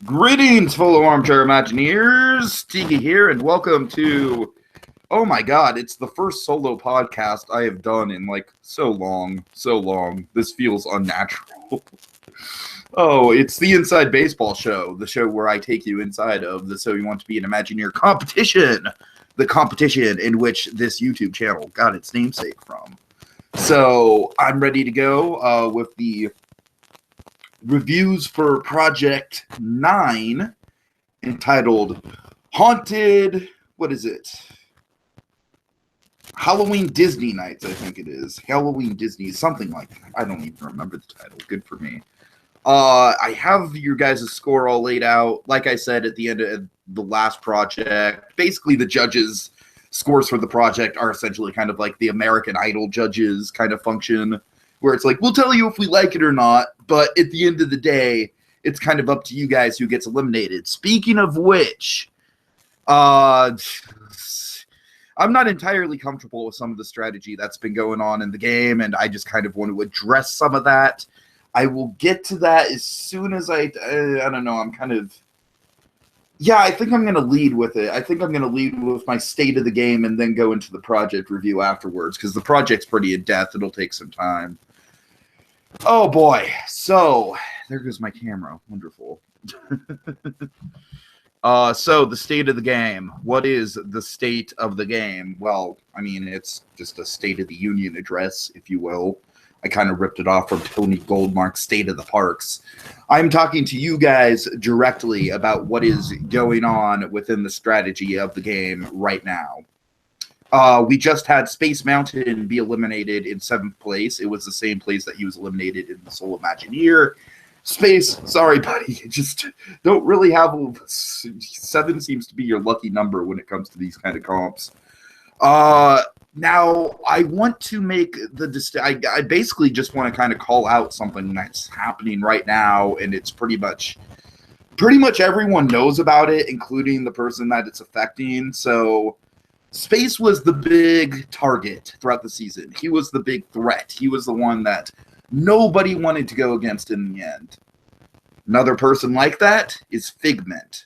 Greetings, fellow armchair Imagineers. Tiki here, and welcome to, oh my god, it's the first solo podcast I have done in like so long. This feels unnatural. Oh, it's the Inside Baseball Show, the show where I take you inside of the So You Want to Be an Imagineer competition, the competition in which this YouTube channel got its namesake from. So I'm ready to go with the reviews for Project 9 entitled Haunted, what is it? Halloween Disney Nights, I think it is. Halloween Disney, something like that. I don't even remember the title. Good for me. I have your guys' score all laid out. Like I said at the end of the last project, basically the judges' scores for the project are essentially kind of like the American Idol judges kind of function, where it's like, we'll tell you if we like it or not, but at the end of the day, it's kind of up to you guys who gets eliminated. Speaking of which, I'm not entirely comfortable with some of the strategy that's been going on in the game, and I just kind of want to address some of that. I will get to that as soon as I don't know, I think I'm going to lead with it. I think I'm going to lead with my state of the game and then go into the project review afterwards, because the project's pretty in-depth. It'll take some time. Oh, boy. So, there goes my camera. Wonderful. So, the state of the game. What is the state of the game? Well, I mean, it's just a State of the Union address, if you will. I kind of ripped it off from Tony Goldmark's State of the Parks. I'm talking to you guys directly about what is going on within the strategy of the game right now. We just had Space Mountain be eliminated in 7th place. It was the same place that he was eliminated in the Soul Imagineer. Space, sorry, buddy. You just don't really have 7 seems to be your lucky number when it comes to these kind of comps. Now, I want to make I basically just want to kind of call out something that's happening right now, and it's pretty much everyone knows about it, including the person that it's affecting. So, Space was the big target throughout the season. He was the big threat. He was the one that nobody wanted to go against in the end. Another person like that is Figment.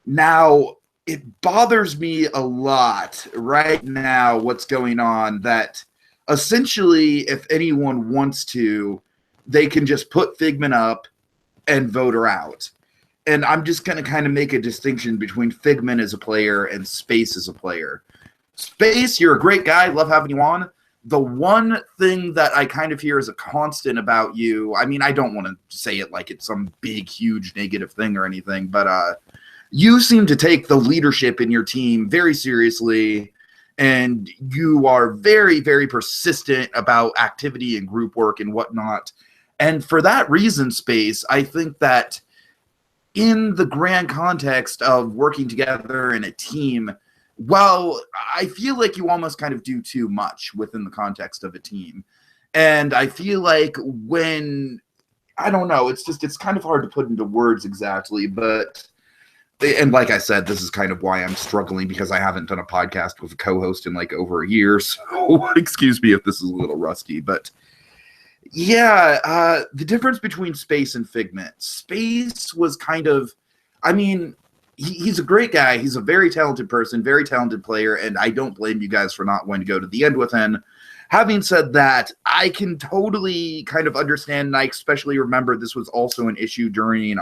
Now, it bothers me a lot right now what's going on, that essentially if anyone wants to, they can just put Figment up and vote her out. And I'm just going to kind of make a distinction between Figment as a player and Space as a player. Space, you're a great guy. Love having you on. The one thing that I kind of hear as a constant about you, I mean, I don't want to say it like it's some big, huge negative thing or anything, but you seem to take the leadership in your team very seriously, and you are very, very persistent about activity and group work and whatnot. And for that reason, Space, I think that in the grand context of working together in a team, well, I feel like you almost kind of do too much within the context of a team. And I feel like I don't know, it's kind of hard to put into words exactly, but, and like I said, this is kind of why I'm struggling, because I haven't done a podcast with a co-host in like over a year. So excuse me if this is a little rusty, but yeah, the difference between Space and Figment. Space was kind of, I mean, he's a great guy. He's a very talented person, very talented player, and I don't blame you guys for not wanting to go to the end with him. Having said that, I can totally kind of understand, and I especially remember this was also an issue during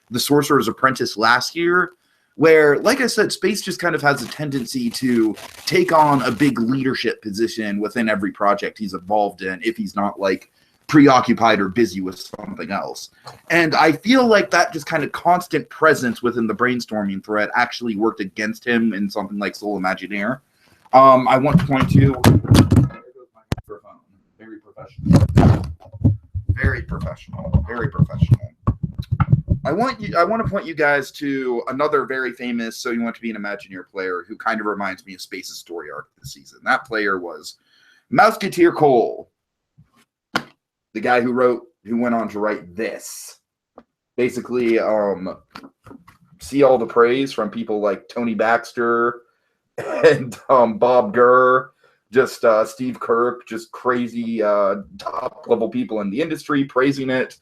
the Sorcerer's Apprentice last year, where, like I said, Space just kind of has a tendency to take on a big leadership position within every project he's involved in, if he's not like preoccupied or busy with something else. And I feel like that just kind of constant presence within the brainstorming thread actually worked against him in something like Soul Imagineer. I want to point to, there goes my microphone. Very professional. Very professional. Very professional. I want to point you guys to another very famous So You Want to Be an Imagineer player who kind of reminds me of Space's story arc this season. That player was Mouseketeer Cole, the guy who went on to write this. Basically, see all the praise from people like Tony Baxter and Bob Gurr, Just Steve Kirk, just crazy top level people in the industry praising it.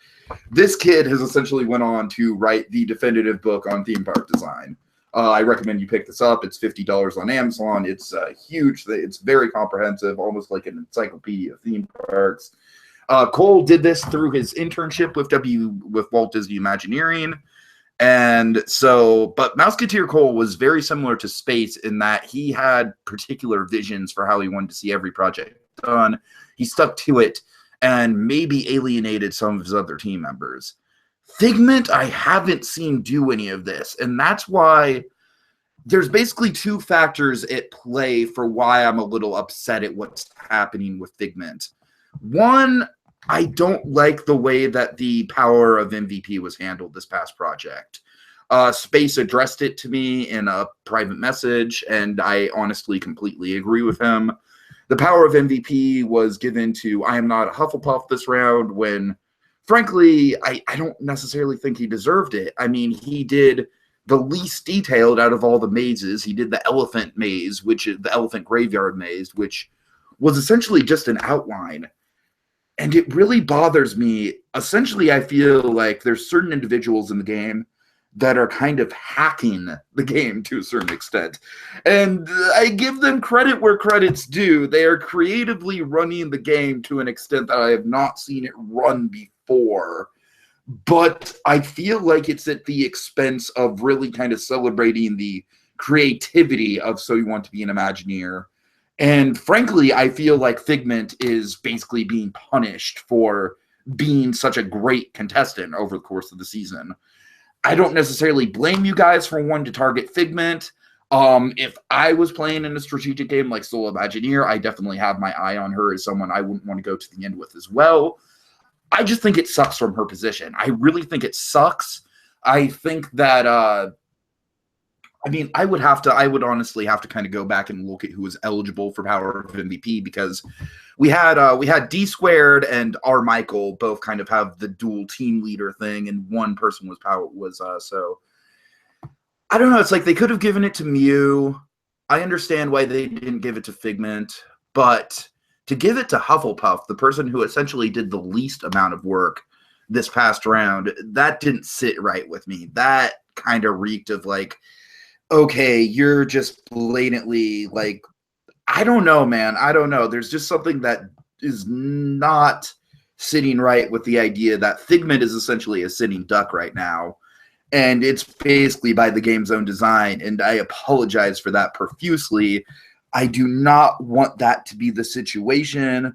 This kid has essentially went on to write the definitive book on theme park design. I recommend you pick this up. It's $50 on Amazon. It's huge. It's very comprehensive, almost like an encyclopedia of theme parks. Cole did this through his internship with Walt Disney Imagineering. And so, but Mouseketeer Cole was very similar to Space in that he had particular visions for how he wanted to see every project done. He stuck to it and maybe alienated some of his other team members. Figment, I haven't seen do any of this. And that's why there's basically two factors at play for why I'm a little upset at what's happening with Figment. One, I don't like the way that the power of MVP was handled this past project. Space addressed it to me in a private message, and I honestly completely agree with him. The power of MVP was given to I am not a Hufflepuff this round when, frankly, I don't necessarily think he deserved it. I mean, he did the least detailed out of all the mazes. He did the elephant maze, which is the elephant graveyard maze, which was essentially just an outline. And it really bothers me. Essentially, I feel like there's certain individuals in the game that are kind of hacking the game to a certain extent. And I give them credit where credit's due. They are creatively running the game to an extent that I have not seen it run before. But I feel like it's at the expense of really kind of celebrating the creativity of So You Want to Be an Imagineer. And frankly, I feel like Figment is basically being punished for being such a great contestant over the course of the season. I don't necessarily blame you guys for wanting to target Figment. If I was playing in a strategic game like Solo Imagineer, I definitely have my eye on her as someone I wouldn't want to go to the end with as well. I just think it sucks from her position. I really think it sucks. I think that I mean, I would honestly have to kind of go back and look at who was eligible for Power of MVP, because we had D Squared and R Michael both kind of have the dual team leader thing, and one person was so I don't know. It's like they could have given it to Mew. I understand why they didn't give it to Figment, but to give it to Hufflepuff, the person who essentially did the least amount of work this past round, that didn't sit right with me. That kind of reeked of like, okay, you're just blatantly like, I don't know, man. I don't know. There's just something that is not sitting right with the idea that Figment is essentially a sitting duck right now. And it's basically by the game's own design. And I apologize for that profusely. I do not want that to be the situation.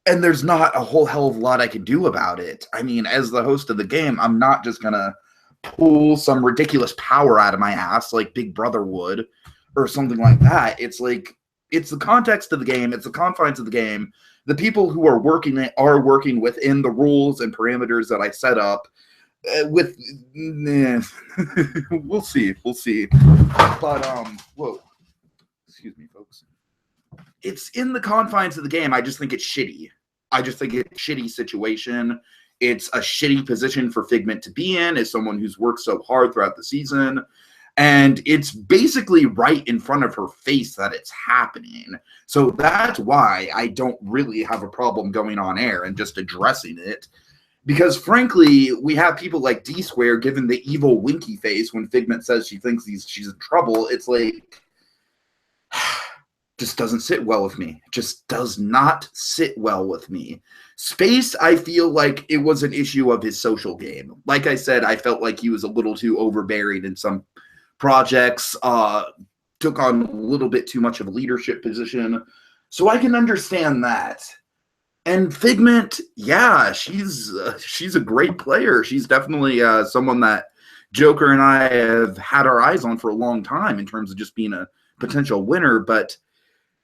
And there's not a whole hell of a lot I can do about it. I mean, as the host of the game, I'm not just going to pull some ridiculous power out of my ass like Big Brother would or something like that. It's like, it's the context of the game. It's the confines of the game. The people who are working within the rules and parameters that I set up we'll see. But, whoa, excuse me, folks. It's in the confines of the game. I just think it's shitty. I just think it's a shitty situation. It's a shitty position for Figment to be in as someone who's worked so hard throughout the season. And it's basically right in front of her face that it's happening. So that's why I don't really have a problem going on air and just addressing it. Because frankly, we have people like D Square giving the evil winky face when Figment says she thinks she's in trouble. It's like, just doesn't sit well with me. Just does not sit well with me. Space, I feel like it was an issue of his social game. Like I said, I felt like he was a little too overbearing in some projects, took on a little bit too much of a leadership position. So I can understand that. And Figment, yeah, she's a great player. She's definitely someone that Joker and I have had our eyes on for a long time in terms of just being a potential winner. But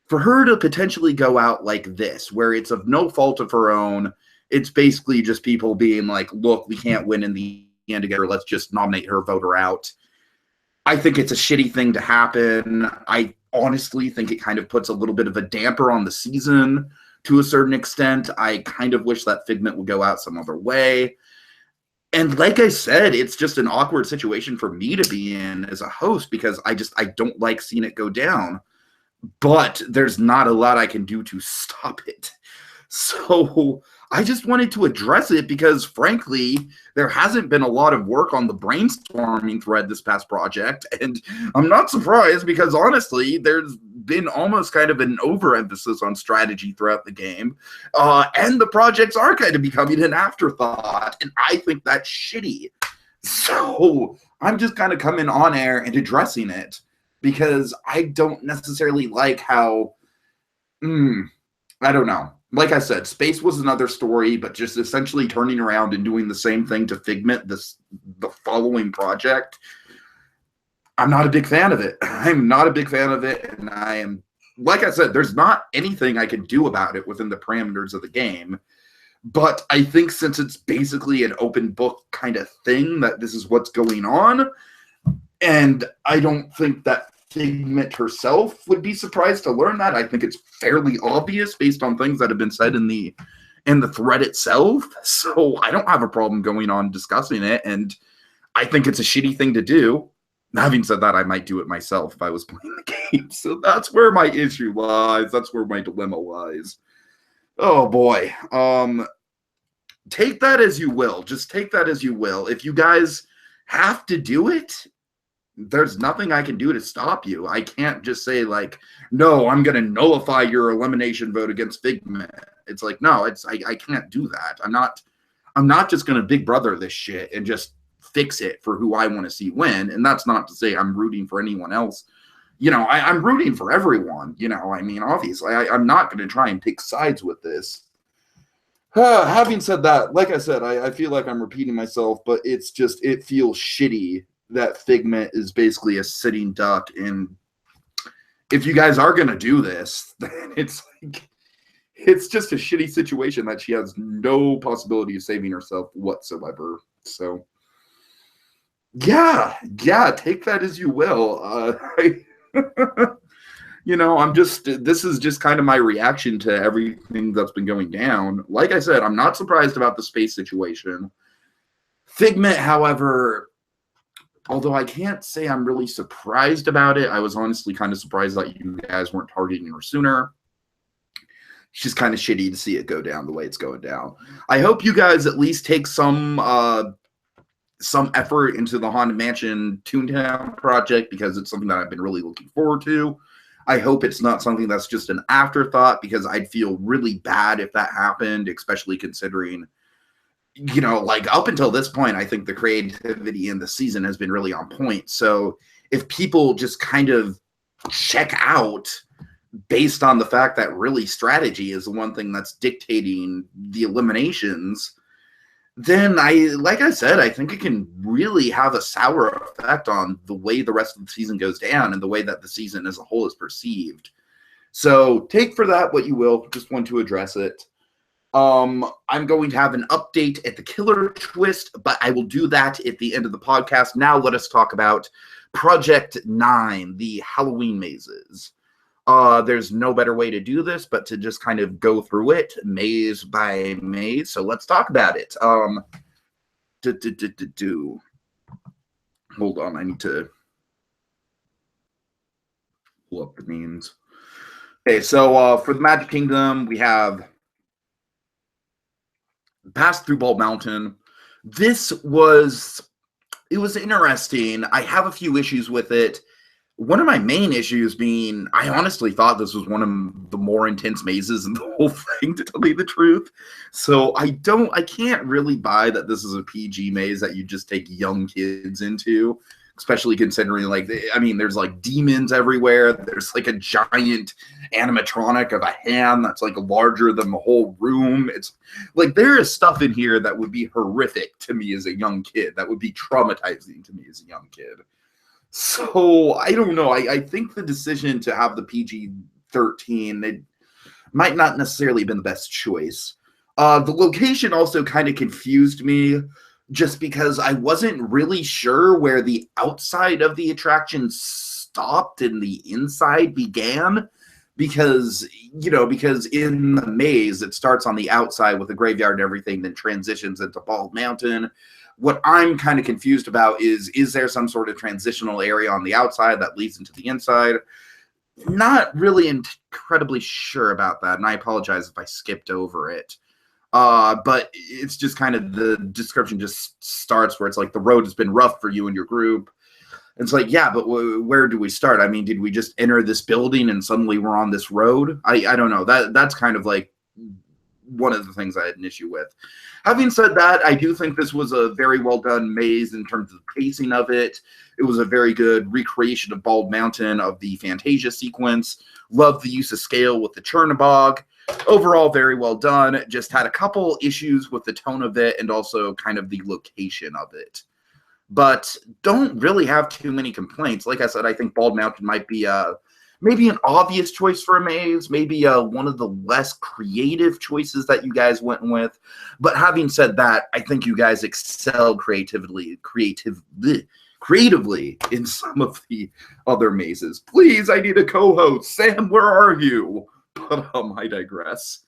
for her to potentially go out like this, where it's of no fault of her own, it's basically just people being like, look, we can't win in the end together. Let's just nominate her, vote her out. I think it's a shitty thing to happen. I honestly think it kind of puts a little bit of a damper on the season to a certain extent. I kind of wish that Figment would go out some other way. And like I said, it's just an awkward situation for me to be in as a host because I don't like seeing it go down. but there's not a lot I can do to stop it. So I just wanted to address it because, frankly, there hasn't been a lot of work on the brainstorming thread this past project. And I'm not surprised because, honestly, there's been almost kind of an overemphasis on strategy throughout the game. And the projects are kind of becoming an afterthought. And I think that's shitty. So I'm just kind of coming on air and addressing it because I don't necessarily like how, I don't know. Like I said, Space was another story, but just essentially turning around and doing the same thing to Figment the following project. I'm not a big fan of it. I'm not a big fan of it, and I am, like I said, there's not anything I can do about it within the parameters of the game. But I think since it's basically an open book kind of thing, that this is what's going on, and I don't think that Figment herself would be surprised to learn that. I think it's fairly obvious based on things that have been said in the thread itself. So I don't have a problem going on discussing it, and I think it's a shitty thing to do. Having said that, I might do it myself if I was playing the game. So that's where my issue lies. That's where my dilemma lies. Oh boy. Take that as you will. Just take that as you will. If you guys have to do it, there's nothing I can do to stop you. I can't just say, like, no, I'm going to nullify your elimination vote against Figment. It's like, no, I can't do that. I'm not just going to Big Brother this shit and just fix it for who I want to see win. And that's not to say I'm rooting for anyone else. You know, I'm rooting for everyone. You know, I mean, obviously, I'm not going to try and take sides with this. Having said that, like I said, I feel like I'm repeating myself, but it's just, it feels shitty that Figment is basically a sitting duck. And if you guys are going to do this, then it's like, it's just a shitty situation that she has no possibility of saving herself whatsoever. So yeah, take that as you will. You know, this is just kind of my reaction to everything that's been going down. Like I said, I'm not surprised about the Space situation. Figment, however, although I can't say I'm really surprised about it, I was honestly kind of surprised that you guys weren't targeting her sooner. It's just kind of shitty to see it go down the way it's going down. I hope you guys at least take some effort into the Haunted Mansion Toontown project because it's something that I've been really looking forward to. I hope it's not something that's just an afterthought because I'd feel really bad if that happened, especially considering, you know, like up until this point, I think the creativity in the season has been really on point. So if people just kind of check out based on the fact that really strategy is the one thing that's dictating the eliminations, then like I said, I think it can really have a sour effect on the way the rest of the season goes down and the way that the season as a whole is perceived. So take for that what you will. Just want to address it. I'm going to have an update at the Killer Twist, but I will do that at the end of the podcast. Now let us talk about Project 9, the Halloween mazes. There's no better way to do this but to just kind of go through it maze by maze. So let's talk about it. Hold on, I need to pull up the memes. Okay, so for the Magic Kingdom, we have passed through Bald Mountain. It was interesting. I have a few issues with it. One of my main issues being, I honestly thought this was one of the more intense mazes in the whole thing, to tell you the truth. So I can't really buy that this is a PG maze that you just take young kids into, especially considering, like, I mean, there's like demons everywhere. There's like a giant animatronic of a hand that's like larger than the whole room. It's like there is stuff in here that would be horrific to me as a young kid. That would be traumatizing to me as a young kid. So I don't know. I think the decision to have the PG-13, it might not necessarily have been the best choice. The location also kind of confused me just because I wasn't really sure where the outside of the attraction stopped and the inside began. Because in the maze, it starts on the outside with the graveyard and everything, then transitions into Bald Mountain. What I'm kind of confused about is there some sort of transitional area on the outside that leads into the inside? Not really incredibly sure about that, and I apologize if I skipped over it. But it's just kind of the description just starts where it's like the road has been rough for you and your group. It's like, yeah, but where do we start? I mean, did we just enter this building and suddenly we're on this road? I don't know. That's kind of like one of the things I had an issue with. Having said that, I do think this was a very well done maze in terms of the pacing of it. It was a very good recreation of Bald Mountain, of the Fantasia sequence. Loved the use of scale with the Chernobog. Overall, very well done. Just had a couple issues with the tone of it and also kind of the location of it. But don't really have too many complaints. Like I said, I think Bald Mountain might be maybe an obvious choice for a maze, maybe one of the less creative choices that you guys went with. But having said that, I think you guys excelled creatively in some of the other mazes. Please, I need a co-host. Sam, where are you? But I digress.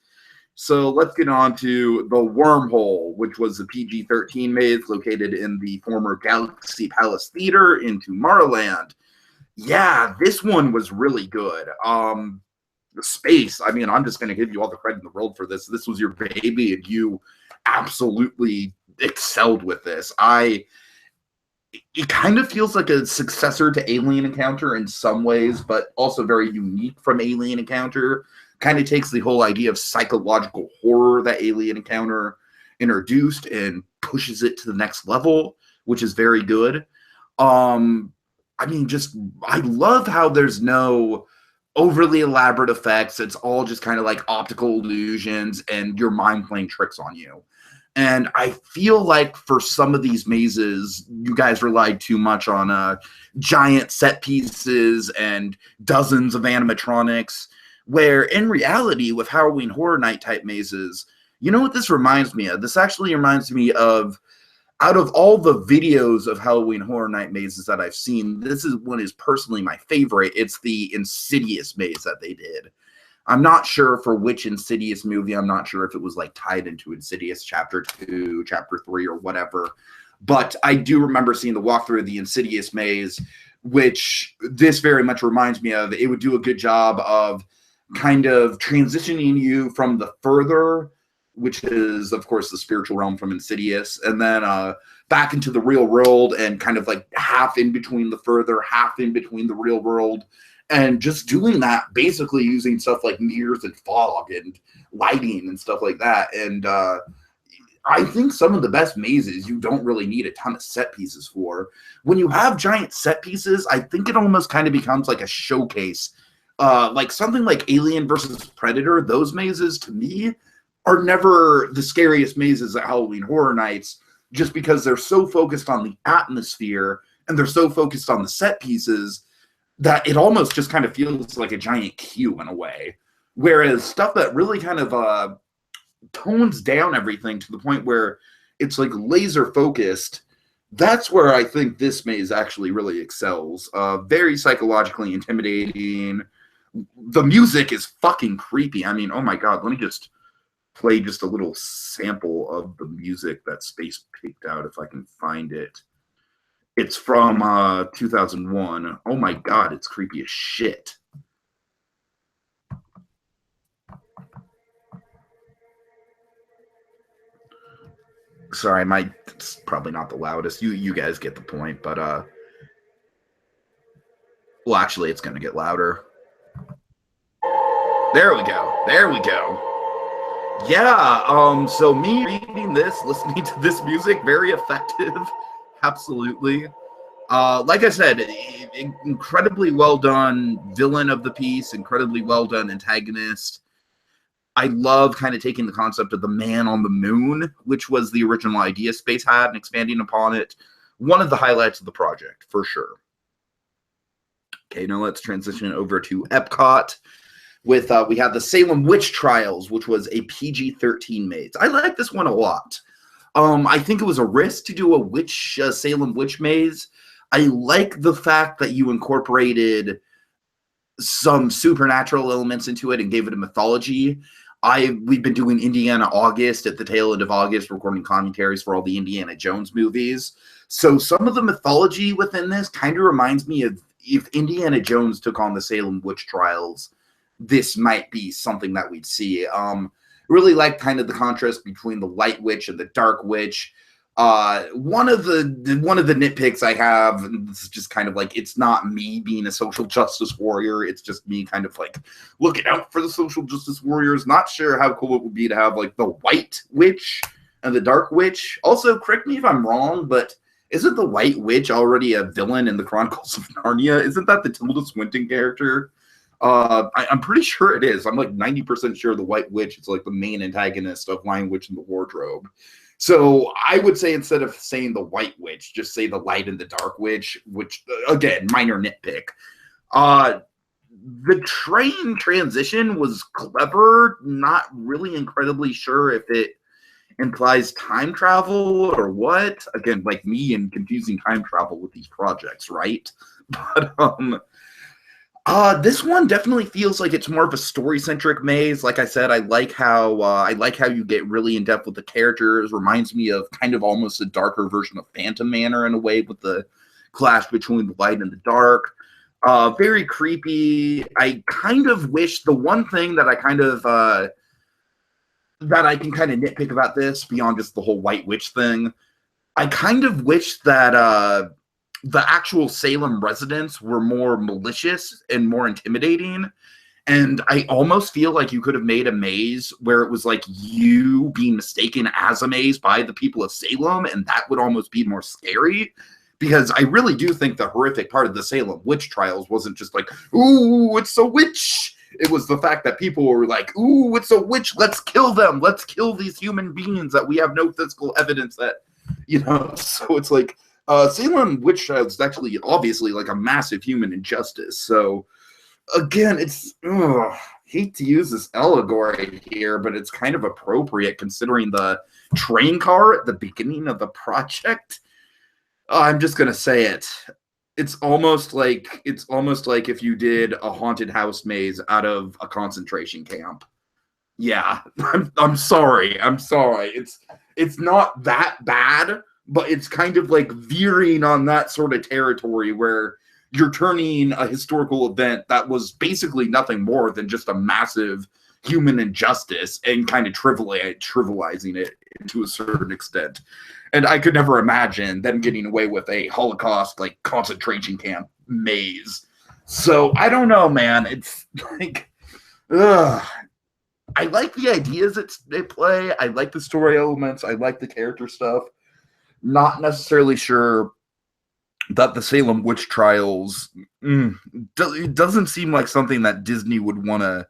So let's get on to the Wormhole, which was the PG-13 maze located in the former Galaxy Palace Theater in Tomorrowland. Yeah, this one was really good. The space, I mean, I'm just going to give you all the credit in the world for this. This was your baby, and you absolutely excelled with this. It kind of feels like a successor to Alien Encounter in some ways, but also very unique from Alien Encounter. Kind of takes the whole idea of psychological horror that Alien Encounter introduced and pushes it to the next level, which is very good. I mean, I love how there's no overly elaborate effects. It's all just kind of like optical illusions and your mind playing tricks on you. And I feel like for some of these mazes, you guys relied too much on giant set pieces and dozens of animatronics, where in reality, with Halloween Horror Night type mazes, you know what this reminds me of? This actually reminds me of, out of all the videos of Halloween Horror Night mazes that I've seen, this is one is personally my favorite. It's the Insidious maze that they did. I'm not sure for which Insidious movie. I'm not sure if it was like tied into Insidious Chapter 2, Chapter 3, or whatever. But I do remember seeing the walkthrough of the Insidious maze, which this very much reminds me of. It would do a good job of kind of transitioning you from the further, which is, of course, the spiritual realm from Insidious, and then back into the real world and kind of like half in between the further, half in between the real world. And just doing that, basically using stuff like mirrors and fog and lighting and stuff like that. And I think some of the best mazes you don't really need a ton of set pieces for. When you have giant set pieces, I think it almost kind of becomes like a showcase. Like something like Alien versus Predator, those mazes to me are never the scariest mazes at Halloween Horror Nights, just because they're so focused on the atmosphere and they're so focused on the set pieces that it almost just kind of feels like a giant queue in a way. Whereas stuff that really kind of tones down everything to the point where it's like laser focused, that's where I think this maze actually really excels. Very psychologically intimidating. The music is fucking creepy. I mean, oh my God, let me just play just a little sample of the music that Space picked out if I can find it. It's from 2001. Oh my God, it's creepy as shit. Sorry, it's probably not the loudest. You guys get the point, but well, actually, it's gonna get louder. There we go. There we go. Yeah. So me reading this, listening to this music, very effective. Absolutely. Like I said, incredibly well done villain of the piece, incredibly well done antagonist. I love kind of taking the concept of the man on the moon, which was the original idea Space had, and expanding upon it. One of the highlights of the project, for sure. Okay, now let's transition over to Epcot. With we have the Salem Witch Trials, which was a PG-13 maze. I like this one a lot. I think it was a risk to do a Salem Witch maze. I like the fact that you incorporated some supernatural elements into it and gave it a mythology. We've been doing Indiana August at the tail end of August, recording commentaries for all the Indiana Jones movies. So some of the mythology within this kind of reminds me of if Indiana Jones took on the Salem witch trials, this might be something that we'd see. Really like kind of the contrast between the light witch and the dark witch. One of the nitpicks I have, and this is just kind of like, it's not me being a social justice warrior, it's just me kind of like looking out for the social justice warriors. Not sure how cool it would be to have like the white witch and the dark witch. Also, correct me if I'm wrong, but isn't the white witch already a villain in the Chronicles of Narnia? Isn't that the Tilda Swinton character? I'm pretty sure it is. I'm like 90% sure the white witch is like the main antagonist of Lion Witch in the Wardrobe. So I would say, instead of saying the white witch, just say the light and the dark witch, which, again, minor nitpick. The train transition was clever, not really incredibly sure if it implies time travel or what. Again, like me and confusing time travel with these projects, right? But this one definitely feels like it's more of a story-centric maze. Like I said, I like how you get really in depth with the characters. Reminds me of kind of almost a darker version of Phantom Manor in a way, with the clash between the light and the dark. Very creepy. I kind of wish, the one thing that I kind of that I can kind of nitpick about this, beyond just the whole white witch thing, I kind of wish that the actual Salem residents were more malicious and more intimidating. And I almost feel like you could have made a maze where it was like you being mistaken as a maze by the people of Salem, and that would almost be more scary. Because I really do think the horrific part of the Salem witch trials wasn't just like, ooh, it's a witch. It was the fact that people were like, ooh, it's a witch. Let's kill them. Let's kill these human beings that we have no physical evidence that, So it's like, Salem witch trials is actually obviously like a massive human injustice. So again, it's hate to use this allegory here, but it's kind of appropriate considering the train car at the beginning of the project. I'm just gonna say it. It's almost like if you did a haunted house maze out of a concentration camp. Yeah, I'm sorry. It's not that bad, but it's kind of like veering on that sort of territory where you're turning a historical event that was basically nothing more than just a massive human injustice and kind of trivializing it to a certain extent. And I could never imagine them getting away with a Holocaust, like, concentration camp maze. So I don't know, man. It's like, I like the ideas that they play. I like the story elements. I like the character stuff. Not necessarily sure that the Salem witch trials it doesn't seem like something that Disney would want to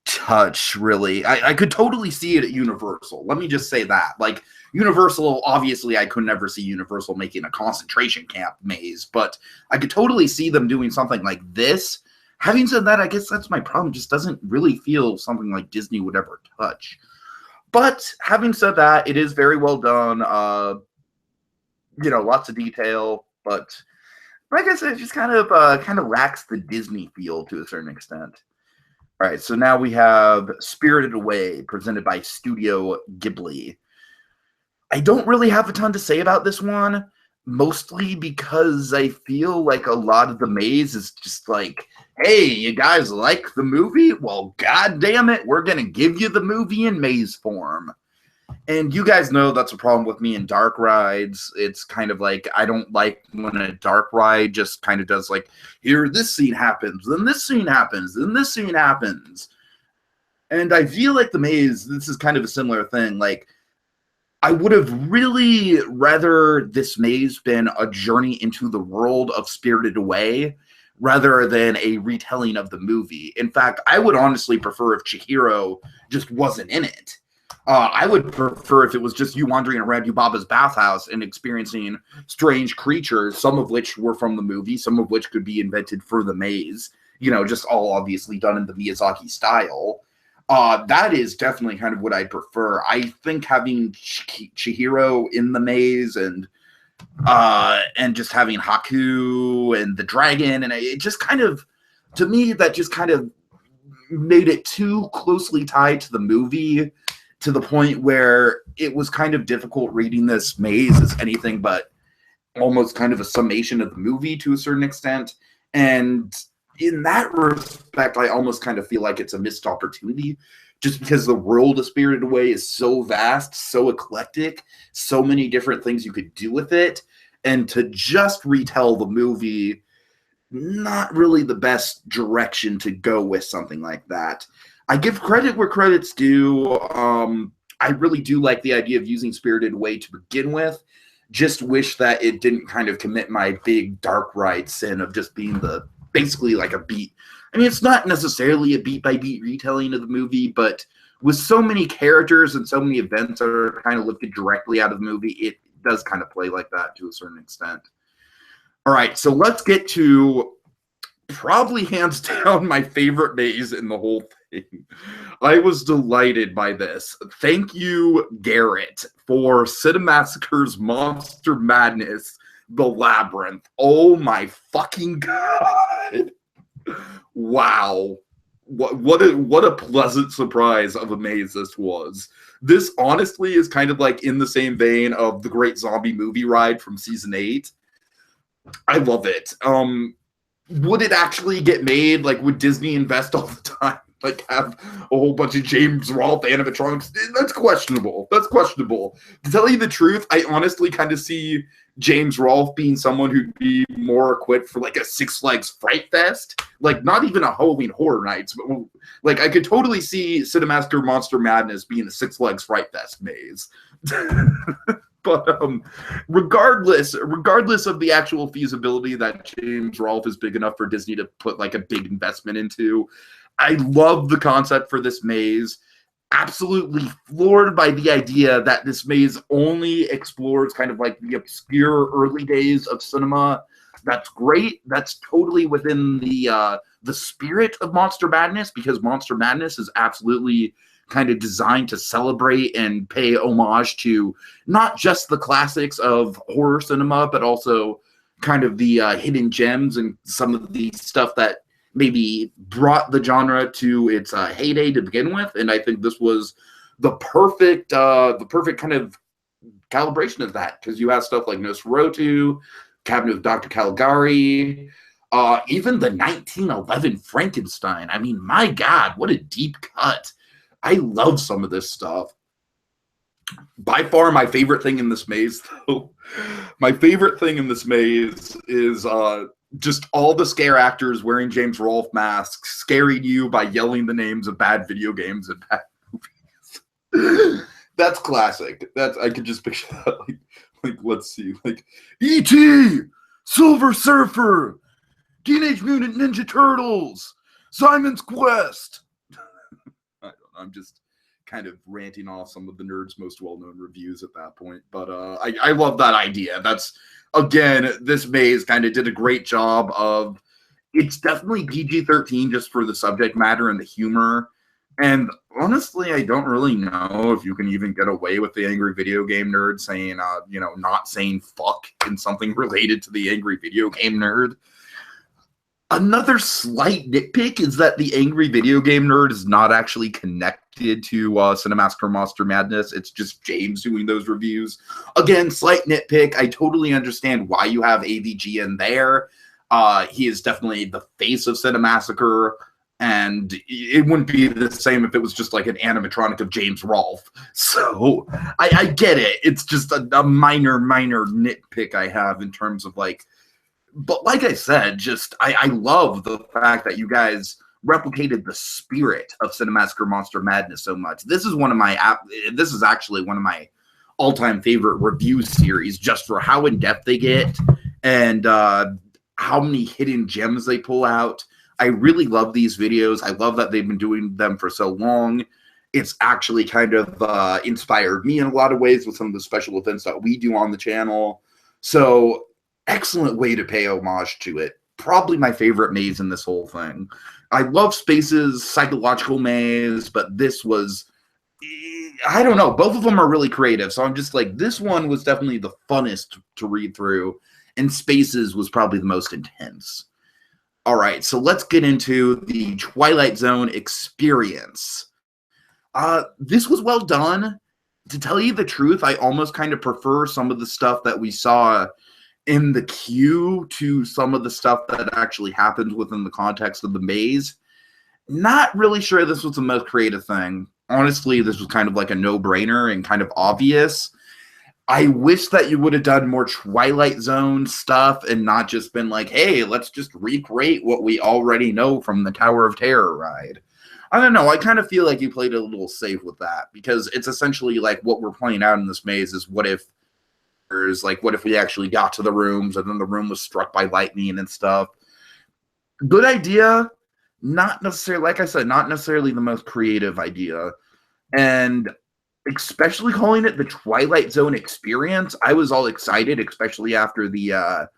touch, really. I could totally see it at Universal. Let me just say that. Like, Universal, obviously, I could never see Universal making a concentration camp maze, but I could totally see them doing something like this. Having said that, I guess that's my problem. It just doesn't really feel something like Disney would ever touch. But having said that, it is very well done. Lots of detail, but like I said, it just kind of lacks the Disney feel to a certain extent. All right, so now we have Spirited Away, presented by Studio Ghibli. I don't really have a ton to say about this one, mostly because I feel like a lot of the maze is just like, hey, you guys like the movie? Well, god damn it, we're going to give you the movie in maze form. And you guys know that's a problem with me in dark rides. It's kind of like, I don't like when a dark ride just kind of does like, here, this scene happens, then this scene happens, then this scene happens. And I feel like the maze, this is kind of a similar thing. Like, I would have really rather this maze been a journey into the world of Spirited Away rather than a retelling of the movie. In fact, I would honestly prefer if Chihiro just wasn't in it. I would prefer if it was just you wandering around Yubaba's bathhouse and experiencing strange creatures, some of which were from the movie, some of which could be invented for the maze, just all obviously done in the Miyazaki style. That is definitely kind of what I prefer. I think having Chihiro in the maze and just having Haku and the dragon, and it just kind of, to me, that just kind of made it too closely tied to the movie, to the point where it was kind of difficult reading this maze as anything but almost kind of a summation of the movie to a certain extent. And in that respect, I almost kind of feel like it's a missed opportunity, just because the world of Spirited Away is so vast, so eclectic, so many different things you could do with it. And to just retell the movie, not really the best direction to go with something like that. I give credit where credit's due. I really do like the idea of using Spirited Away to begin with. Just wish that it didn't kind of commit my big dark ride sin of just being basically like a beat. I mean, it's not necessarily a beat by beat retelling of the movie, but with so many characters and so many events that are kind of lifted directly out of the movie, it does kind of play like that to a certain extent. All right, so let's get to probably hands down my favorite maze in the whole thing. I was delighted by this. Thank you, Garrett, for Cinemassacre's Monster Madness, The Labyrinth. Oh my fucking god. Wow. What a pleasant surprise of a maze this was. This honestly is kind of like in the same vein of the Great Zombie Movie Ride from season 8. I love it. Would it actually get made? Like, would Disney invest all the time? Like, have a whole bunch of James Rolfe animatronics? That's questionable. That's questionable. To tell you the truth, I honestly kind of see James Rolfe being someone who'd be more equipped for, like, a Six Flags Fright Fest. Like, not even a Halloween Horror Nights, but, like, I could totally see Cinemaster Monster Madness being a Six Flags Fright Fest maze. But regardless of the actual feasibility that James Rolfe is big enough for Disney to put like a big investment into, I love the concept for this maze. Absolutely floored by the idea that this maze only explores kind of like the obscure early days of cinema. That's great. That's totally within the spirit of Monster Madness, because Monster Madness is absolutely kind of designed to celebrate and pay homage to not just the classics of horror cinema, but also kind of the hidden gems and some of the stuff that maybe brought the genre to its heyday to begin with. And I think this was the perfect kind of calibration of that, because you have stuff like Nosferatu, Cabinet of Dr. Caligari, even the 1911 Frankenstein. I mean, my God, what a deep cut. I love some of this stuff. By far, my favorite thing in this maze, though, is just all the scare actors wearing James Rolfe masks, scaring you by yelling the names of bad video games and bad movies. That's classic. I could just picture that. Like let's see, like E.T., Silver Surfer, Teenage Mutant Ninja Turtles, Simon's Quest. I'm just kind of ranting off some of the nerds' most well-known reviews at that point. But I love that idea. That's, again, this maze kind of did a great job of, it's definitely PG-13 just for the subject matter and the humor. And honestly, I don't really know if you can even get away with the angry video game nerd saying, not saying fuck in something related to the angry video game nerd. Another slight nitpick is that the angry video game nerd is not actually connected to Cinemassacre Monster Madness. It's just James doing those reviews. Again, slight nitpick. I totally understand why you have AVG in there. He is definitely the face of Cinemassacre, and it wouldn't be the same if it was just like an animatronic of James Rolfe. So I get it. It's just a minor nitpick I have in terms of like, but like I said, just I love the fact that you guys replicated the spirit of Cinemassacre Monster Madness so much. This is actually one of my all-time favorite review series, just for how in-depth they get and how many hidden gems they pull out. I really love these videos. I love that they've been doing them for so long. It's actually kind of inspired me in a lot of ways with some of the special events that we do on the channel. So excellent way to pay homage to it. Probably my favorite maze in this whole thing. I love Space's psychological maze, but this was, I don't know, both of them are really creative. So I'm just like, this one was definitely the funnest to read through, and Space's was probably the most intense. All right, so let's get into the Twilight Zone experience. This was well done. To tell you the truth, I almost kind of prefer some of the stuff that we saw in the queue to some of the stuff that actually happens within the context of the maze. Not really sure this was the most creative thing. Honestly, this was kind of like a no-brainer and kind of obvious. I wish that you would have done more Twilight Zone stuff and not just been like, hey, let's just recreate what we already know from the Tower of Terror ride. I don't know. I kind of feel like you played a little safe with that because it's essentially like what we're playing out in this maze is what if we actually got to the rooms and then the room was struck by lightning and stuff. Good idea. Not necessarily, like I said, not necessarily the most creative idea. And especially calling it the Twilight Zone experience, I was all excited, especially after the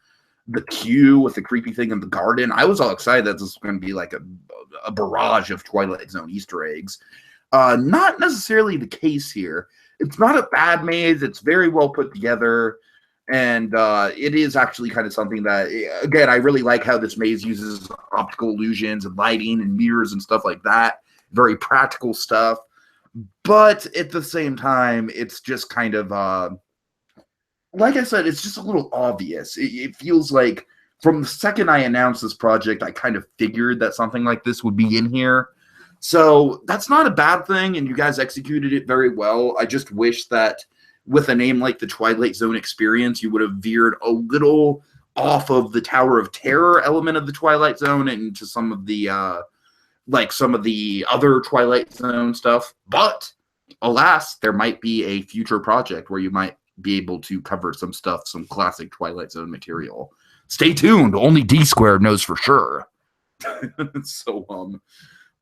queue with the creepy thing in the garden. I was all excited that this was going to be like a barrage of Twilight Zone Easter eggs. Not necessarily the case here. It's not a bad maze. It's very well put together. And it is actually kind of something that, again, I really like how this maze uses optical illusions and lighting and mirrors and stuff like that. Very practical stuff. But at the same time, it's just kind of, like I said, it's just a little obvious. It feels like from the second I announced this project, I kind of figured that something like this would be in here. So that's not a bad thing, and you guys executed it very well. I just wish that with a name like the Twilight Zone experience, you would have veered a little off of the Tower of Terror element of the Twilight Zone and into some of the other Twilight Zone stuff. But alas, there might be a future project where you might be able to cover some stuff, some classic Twilight Zone material. Stay tuned. Only D Squared knows for sure. So,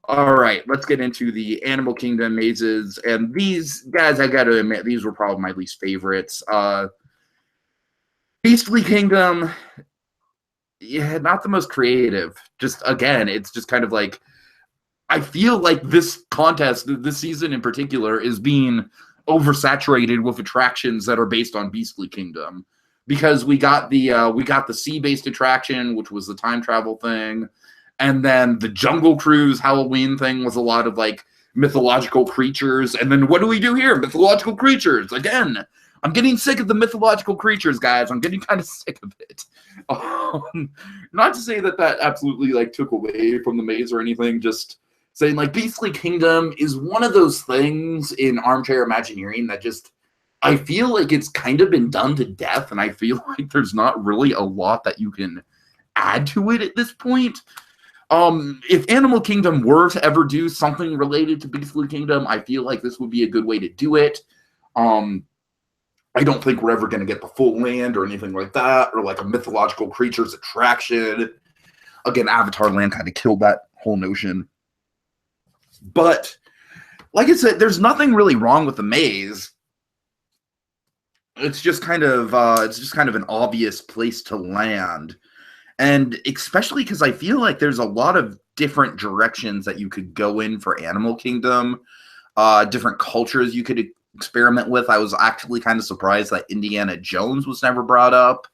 all right, let's get into the Animal Kingdom mazes. And these guys, I got to admit, these were probably my least favorites. Beastly Kingdom, yeah, not the most creative. Just, again, it's just kind of like, I feel like this contest, this season in particular, is being oversaturated with attractions that are based on Beastly Kingdom. Because we got the sea-based attraction, which was the time travel thing. And then the Jungle Cruise Halloween thing was a lot of like mythological creatures. And then what do we do here? Mythological creatures. Again, I'm getting sick of the mythological creatures, guys. I'm getting kind of sick of it. Not to say that absolutely like took away from the maze or anything. Just saying like Beastly Kingdom is one of those things in Armchair Imagineering that just, I feel like it's kind of been done to death. And I feel like there's not really a lot that you can add to it at this point. If Animal Kingdom were to ever do something related to Beastly Kingdom, I feel like this would be a good way to do it. I don't think we're ever going to get the full land or anything like that, or like a mythological creatures attraction. Again, Avatar Land kind of killed that whole notion. But like I said, there's nothing really wrong with the maze. It's just kind of an obvious place to land. And especially because I feel like there's a lot of different directions that you could go in for Animal Kingdom, different cultures you could experiment with. I was actually kind of surprised that Indiana Jones was never brought up.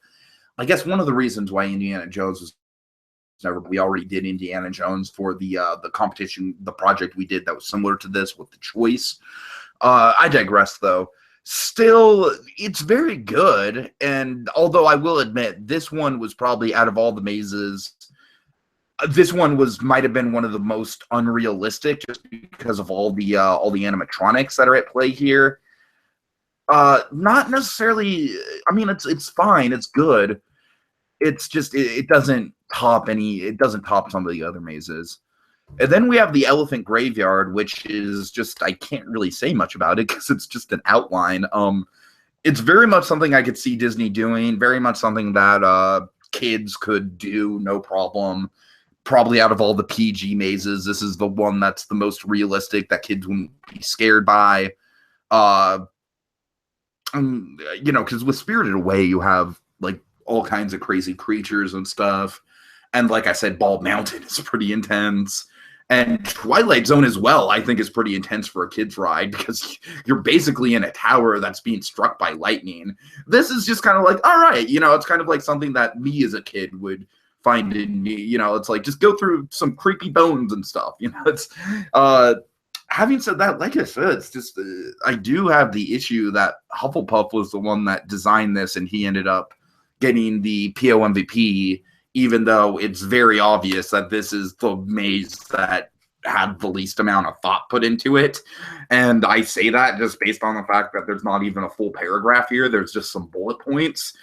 I guess one of the reasons why Indiana Jones was never, we already did Indiana Jones for the competition, the project we did that was similar to this with the choice. I digress though. Still, it's very good, and although I will admit this one was probably out of all the mazes, this one might have been one of the most unrealistic just because of all the animatronics that are at play here. Not necessarily, I mean, it's fine, it's good. It's just it doesn't top some of the other mazes. And then we have the Elephant Graveyard, which is just, I can't really say much about it because it's just an outline. It's very much something I could see Disney doing, very much something that kids could do, no problem. Probably out of all the PG mazes, this is the one that's the most realistic that kids wouldn't be scared by. Because with Spirited Away, you have like all kinds of crazy creatures and stuff. And like I said, Bald Mountain is pretty intense. And Twilight Zone as well, I think, is pretty intense for a kid's ride because you're basically in a tower that's being struck by lightning. This is just kind of like, all right, it's kind of like something that me as a kid would find in me. It's like, just go through some creepy bones and stuff. It's having said that, like I said, it's just, I do have the issue that Hufflepuff was the one that designed this and he ended up getting the PO MVP, even though it's very obvious that this is the maze that had the least amount of thought put into it. And I say that just based on the fact that there's not even a full paragraph here. There's just some bullet points.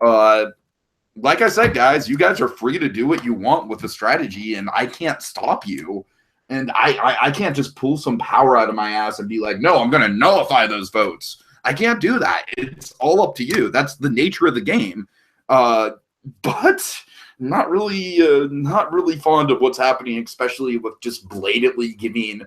Like I said, guys, you guys are free to do what you want with the strategy, and I can't stop you. And I can't just pull some power out of my ass and be like, no, I'm going to nullify those votes. I can't do that. It's all up to you. That's the nature of the game. But not really fond of what's happening, especially with just blatantly giving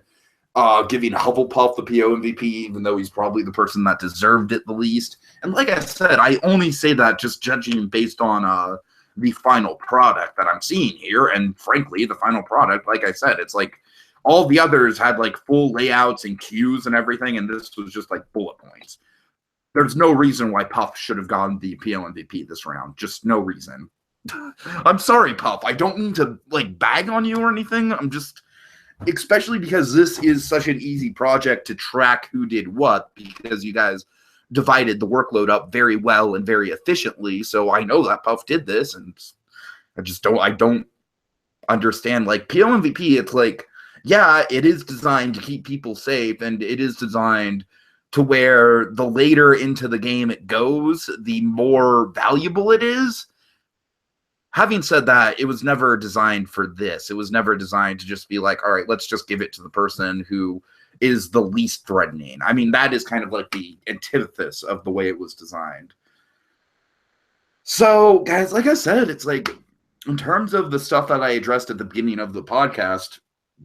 Hufflepuff the PO MVP, even though he's probably the person that deserved it the least. And like I said, I only say that just judging based on the final product that I'm seeing here. And frankly, the final product, like I said, it's like all the others had like full layouts and cues and everything, and this was just like bullet points. There's no reason why Puff should have gotten the PO MVP this round. Just no reason. I'm sorry, Puff. I don't mean to like bag on you or anything. I'm just, especially because this is such an easy project to track who did what, because you guys divided the workload up very well and very efficiently. So I know that Puff did this, and I don't understand. Like PO MVP, it's like, yeah, it is designed to keep people safe, and it is designed to where the later into the game it goes, the more valuable it is. Having said that, it was never designed for this. It was never designed to just be like, all right, let's just give it to the person who is the least threatening. I mean, that is kind of like the antithesis of the way it was designed. So, guys, like I said, it's like, in terms of the stuff that I addressed at the beginning of the podcast,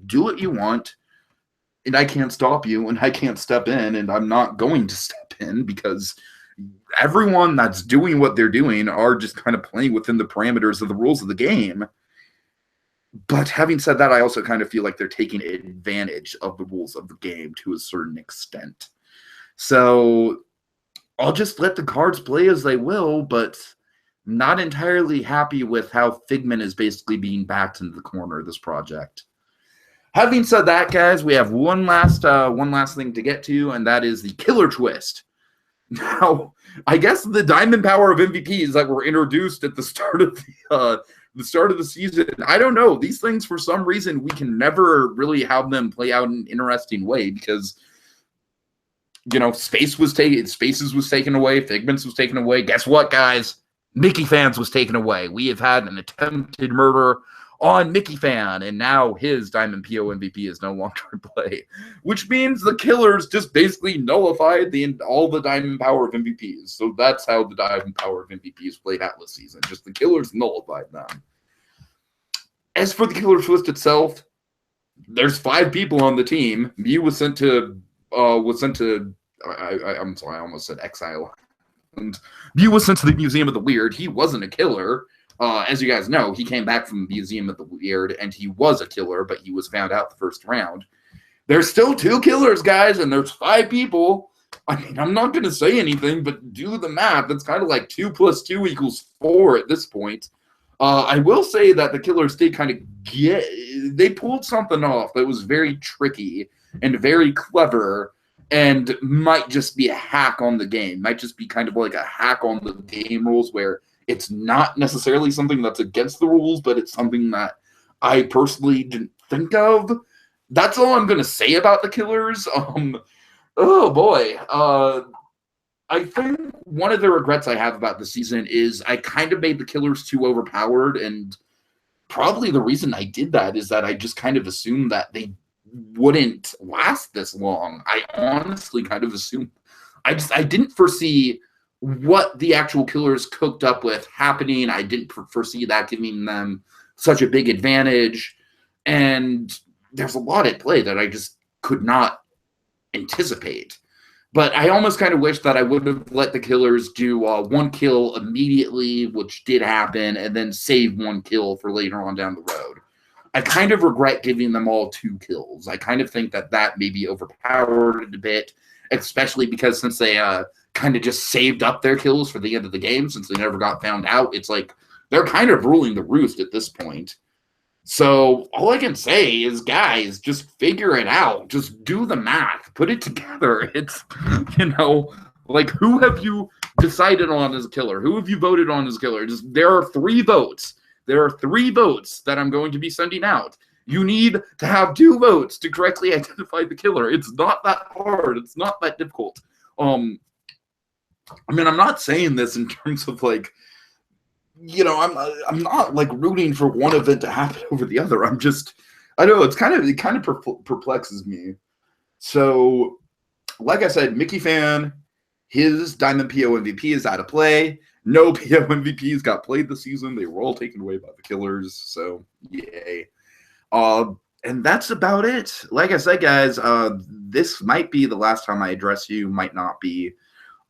do what you want, and I can't stop you, and I can't step in, and I'm not going to step in, because everyone that's doing what they're doing are just kind of playing within the parameters of the rules of the game. But having said that, I also kind of feel like they're taking advantage of the rules of the game to a certain extent. So I'll just let the cards play as they will, but not entirely happy with how Figment is basically being backed into the corner of this project. Having said that, guys, we have one last thing to get to, and that is the killer twist. Now, I guess the diamond power of MVPs that were introduced at the start of the season, I don't know. These things, for some reason, we can never really have them play out in an interesting way, because, you know, Spaces was taken away, Figments was taken away. Guess what, guys? Mickey Fans was taken away. We have had an attempted murder on Mickey Fan, and now his Diamond PO MVP is no longer in play, which means the killers just basically nullified all the Diamond Power of MVPs. So that's how the Diamond Power of MVPs played out this season. Just the killers nullified them. As for the killer twist itself, there's 5 people on the team. Mew was sent to I'm sorry, I almost said exile. And Mew was sent to the Museum of the Weird. He wasn't a killer. As you guys know, he came back from the Museum of the Weird, and he was a killer, but he was found out the first round. There's still 2 killers, guys, and there's 5 people. I mean, I'm not going to say anything, but do the math. It's kind of like 2 + 2 = 4 at this point. I will say that the killers did kind of they pulled something off that was very tricky and very clever, and might just be a hack on the game. Might just be kind of like a hack on the game rules, where it's not necessarily something that's against the rules, but it's something that I personally didn't think of. That's all I'm going to say about the killers. Oh boy. I think one of the regrets I have about the season is I kind of made the killers too overpowered, and probably the reason I did that is that I just kind of assumed that they wouldn't last this long. I honestly kind of assumed, I didn't foresee what the actual killers cooked up with happening. I didn't foresee that giving them such a big advantage. And there's a lot at play that I just could not anticipate. But I almost kind of wish that I would have let the killers do 1 kill immediately, which did happen, and then save 1 kill for later on down the road. I kind of regret giving them all 2 kills. I kind of think that may be overpowered a bit, especially because since they kind of just saved up their kills for the end of the game, since they never got found out, it's like they're kind of ruling the roost at this point. So all I can say is, guys, just figure it out. Just do the math. Put it together. It's, you know, like, who have you decided on as a killer? Who have you voted on as a killer? There are 3 votes. There are 3 votes that I'm going to be sending out. You need to have 2 votes to correctly identify the killer. It's not that hard. It's not that difficult. I mean, I'm not saying this in terms of like, you know, I'm not like rooting for one event to happen over the other. I'm just, I know it kind of perplexes me. So, like I said, Mickey Fan, his Diamond PO MVP is out of play. No PO MVPs got played this season. They were all taken away by the killers. So, yay. And that's about it. Like I said, guys, this might be the last time I address you. Might not be.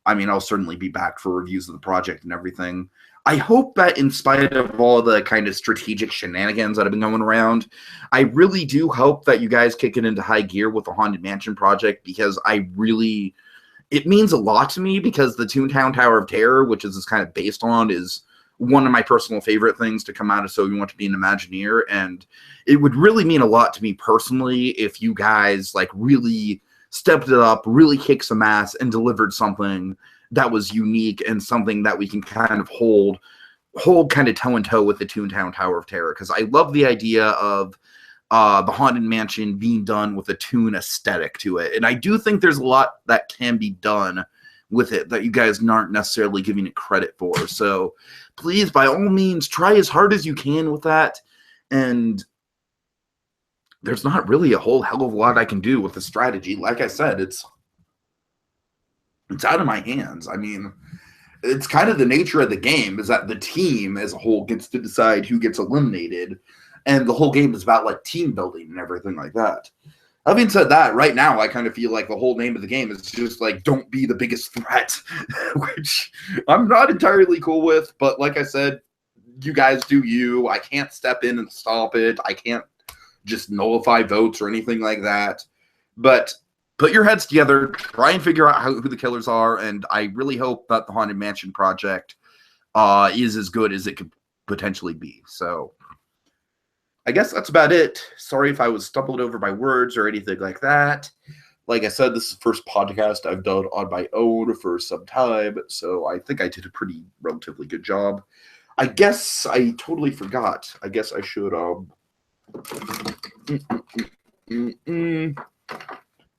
I mean, I'll certainly be back for reviews of the project and everything. I hope that in spite of all the kind of strategic shenanigans that have been going around, I really do hope that you guys kick it into high gear with the Haunted Mansion project, because it means a lot to me, because the Toontown Tower of Terror, which is kind of based on, is one of my personal favorite things to come out of So You Want to Be an Imagineer, and it would really mean a lot to me personally if you guys like really stepped it up, really kicked some ass, and delivered something that was unique and something that we can kind of hold kind of toe in toe with the Toontown Tower of Terror. Because I love the idea of the Haunted Mansion being done with a Toon aesthetic to it, and I do think there's a lot that can be done with it that you guys aren't necessarily giving it credit for. So please, by all means, try as hard as you can with that. And there's not really a whole hell of a lot I can do with the strategy. Like I said, it's out of my hands. I mean, it's kind of the nature of the game, is that the team as a whole gets to decide who gets eliminated, and the whole game is about like team building and everything like that. Having said that, right now I kind of feel like the whole name of the game is just like, don't be the biggest threat, which I'm not entirely cool with. But like I said, you guys do you. I can't step in and stop it. I can't just nullify votes or anything like that. But put your heads together, try and figure out who the killers are, and I really hope that the Haunted Mansion project is as good as it could potentially be. So I guess that's about it. Sorry if I was stumbled over by words or anything like that. Like I said, this is the first podcast I've done on my own for some time, so I think I did a pretty relatively good job. I guess I totally forgot. I guess I should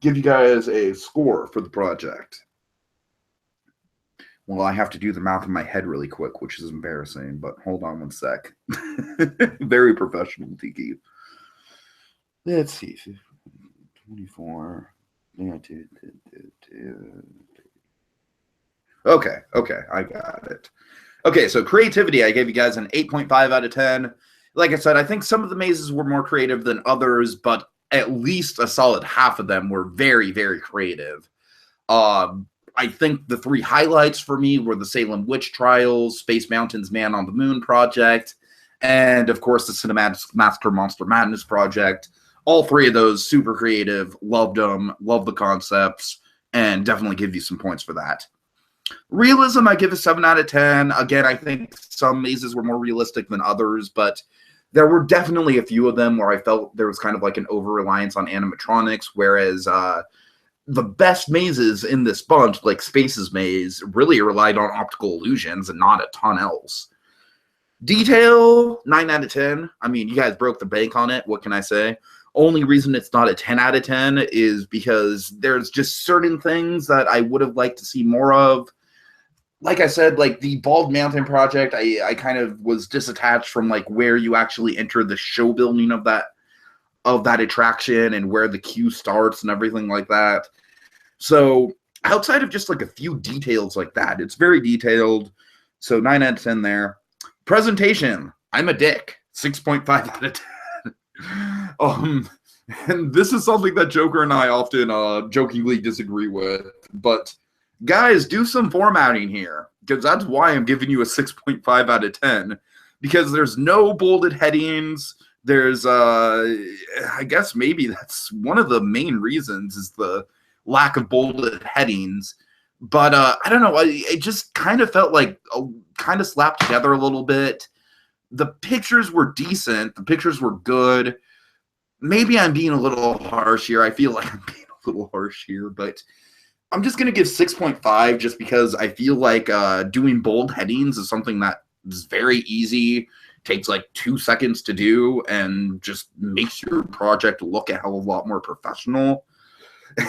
give you guys a score for the project. Well, I have to do the math in my head really quick, which is embarrassing, but hold on one sec. Very professional, Tiki. Let's see. 24. Okay, I got it. Okay, so creativity, I gave you guys an 8.5 out of 10. Like I said, I think some of the mazes were more creative than others, but at least a solid half of them were very, very creative. I think the 3 highlights for me were the Salem Witch Trials, Space Mountain's Man on the Moon project, and of course the Cinematic Master Monster Madness project. All 3 of those super creative, loved them, love the concepts, and definitely give you some points for that. Realism, I give a 7 out of 10. Again, I think some mazes were more realistic than others, but there were definitely a few of them where I felt there was kind of like an over-reliance on animatronics, whereas the best mazes in this bunch, like Space's maze, really relied on optical illusions and not a ton else. Detail, 9 out of 10. I mean, you guys broke the bank on it. What can I say? Only reason it's not a 10 out of 10 is because there's just certain things that I would have liked to see more of. Like I said, like the Bald Mountain project, I kind of was disattached from like where you actually enter the show building of that attraction and where the queue starts and everything like that. So outside of just like a few details like that, it's very detailed. So 9 out of 10 there. Presentation, I'm a dick. 6.5 out of 10. And this is something that Joker and I often jokingly disagree with. But guys, do some formatting here, because that's why I'm giving you a 6.5 out of 10. Because there's no bolded headings. There's, I guess maybe that's one of the main reasons is the lack of bolded headings. But I don't know, it just kind of felt like kind of slapped together a little bit. The pictures were decent. The pictures were good. Maybe I'm being a little harsh here. I feel like I'm being a little harsh here, but I'm just going to give 6.5 just because I feel like doing bold headings is something that is very easy, takes like 2 seconds to do, and just makes your project look a hell of a lot more professional.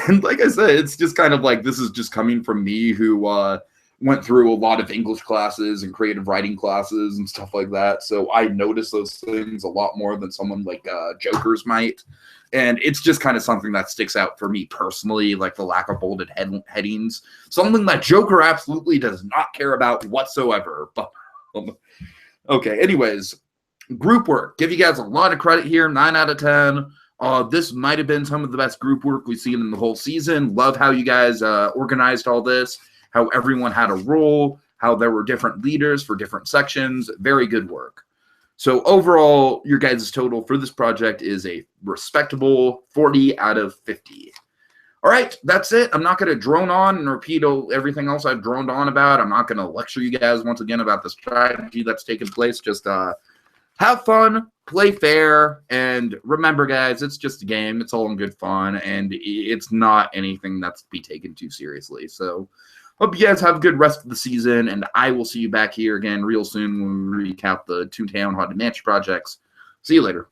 And like I said, it's just kind of like, this is just coming from me who went through a lot of English classes and creative writing classes and stuff like that. So I notice those things a lot more than someone like Jokers might. And it's just kind of something that sticks out for me personally, like the lack of bolded headings. Something that Joker absolutely does not care about whatsoever. But okay, anyways, group work. Give you guys a lot of credit here, 9 out of 10. This might have been some of the best group work we've seen in the whole season. Love how you guys organized all this, how everyone had a role, how there were different leaders for different sections. Very good work. So overall, your guys' total for this project is a respectable 40 out of 50. All right, that's it. I'm not going to drone on and repeat everything else I've droned on about. I'm not going to lecture you guys once again about the strategy that's taken place. Just have fun, play fair, and remember, guys, it's just a game. It's all in good fun, and it's not anything that's to be taken too seriously. So hope you guys have a good rest of the season, and I will see you back here again real soon when we recap the Toontown Haunted Mansion projects. See you later.